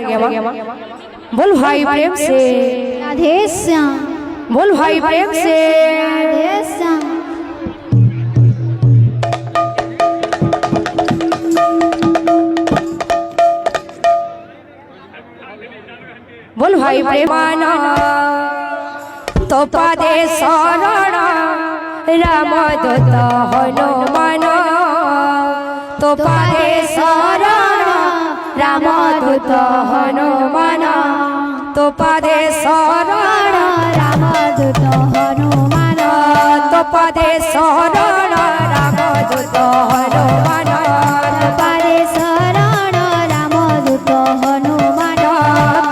बोल भाई प्रेम से राधे श्याम। बोल भाई प्रेम से राधे श्याम। बोल भाई प्रेमाना तो पदे शरण रामदूत हनुमान तो पदे शरण रामदूत हनुमान तो पदे शरण रामदूत हनुमान तो पदे शरण रामदूत हनुमान पदे शरण रामदूत हनुमान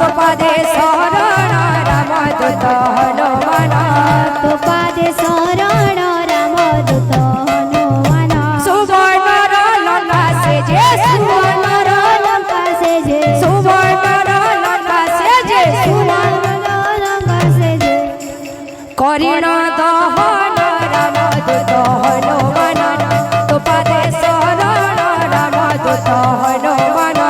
तो पदे शरण रामदूत हनुमान तो पदे शरण रामदूत हनुमान सुवर्ण लंका से जे सुवर्ण लंका से जे सुवर्ण लंका से जे लंका से जे करिण दहन रामदूत हनुमान तो पदे शरण रामदूत हनुमान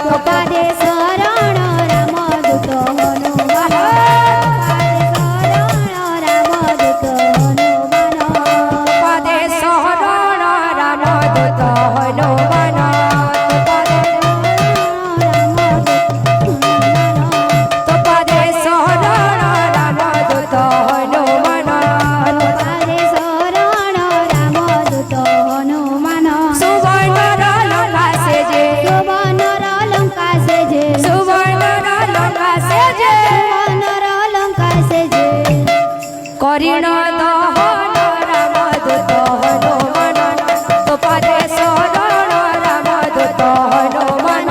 तो पदे शरण रामदूत हनुमान पदे शरण रामदूत हनुमान तो पदे शरण रामदूत हनुमान सुवर्ण लंका से जे सुवर्ण लंका से जे करिण दहन रामदूत हनुमान तो पदे शरण रामदूत हनुमान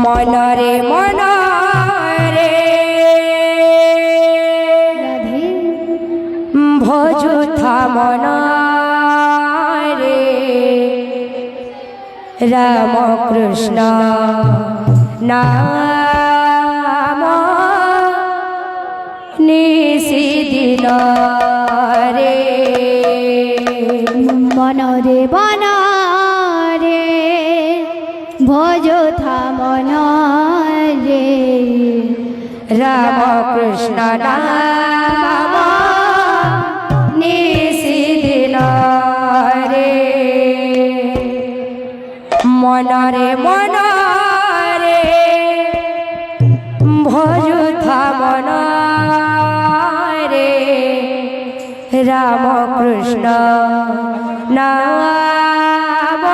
मन रे मन रे भोजुथा मन रे राम कृष्ण नाम निशिदिन रे मन रे बन रे भोजोथा मन रे राम कृष्ण नाम निशिदिन रे मन रे मन रे भोजुथा मन रे राम कृष्ण नाम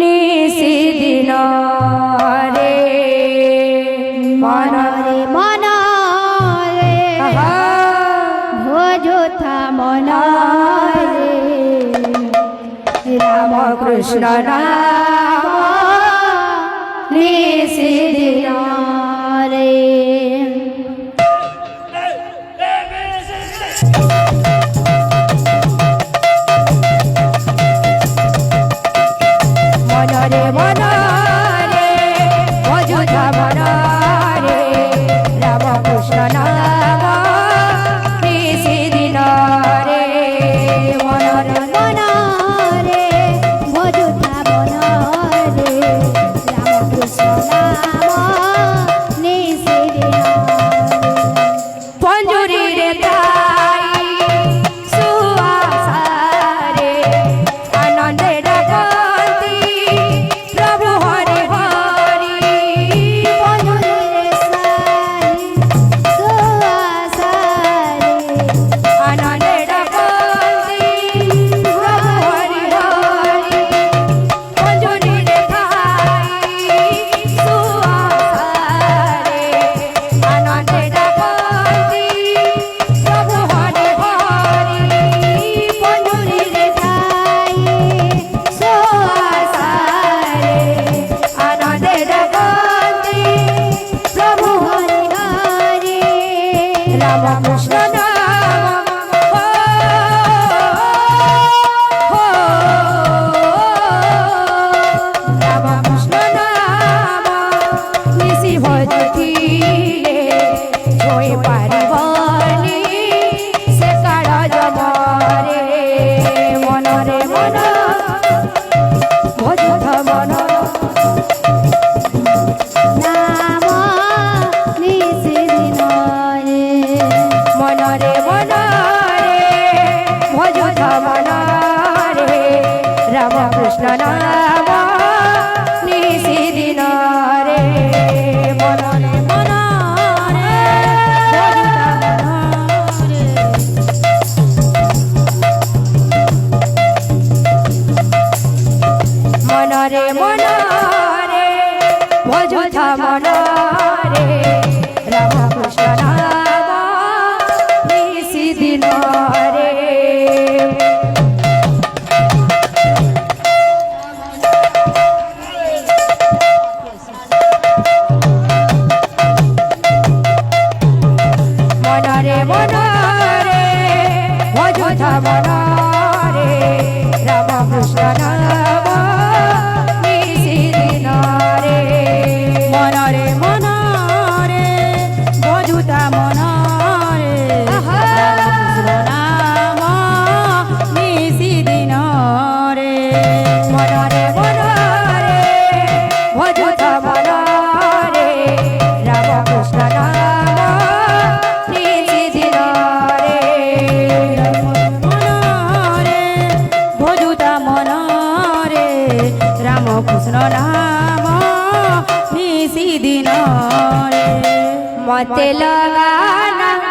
निशिदिन रे मन रे मन रे भोजोथा मन रे राम कृष्ण नाम निशिदिन रे मन रे मन रे भोजुथा मन रे राम कृष्ण नाम निशिदिन रे मन रे मन रे भोजोथा मन रे राम कृष्ण नाम निशिदिन पंजुरी रे ताई सुआसा रे आनंदे डाकती प्रभु हरि हरि आनंदे डाकती प्रभु हरि हरि पंजुरी रे ताई सुआसा रे आनंदे डाकती प्रभु हरि हरि पंजुरी रे सुआसा रे आनंदे डाकती प्रभु हरि हरि राम कृष्ण नाम हो राम कृष्ण नाम निशि भजती रे जोई पारिबनी মনরে অযথা মনরে রাম কৃষ্ণ নাম নিশিদিন রে মনরে মনরে বজুতা মনরে রামকৃষ্ণ নাম নিশিদিন রে মনরে মনরে অযথা মনরে রাম কৃষ্ণ নাম নিশিদিন রে মনরে বজুতা মনরে রামকৃষ্ণ নাম নিশিদিন রে মতে লগানা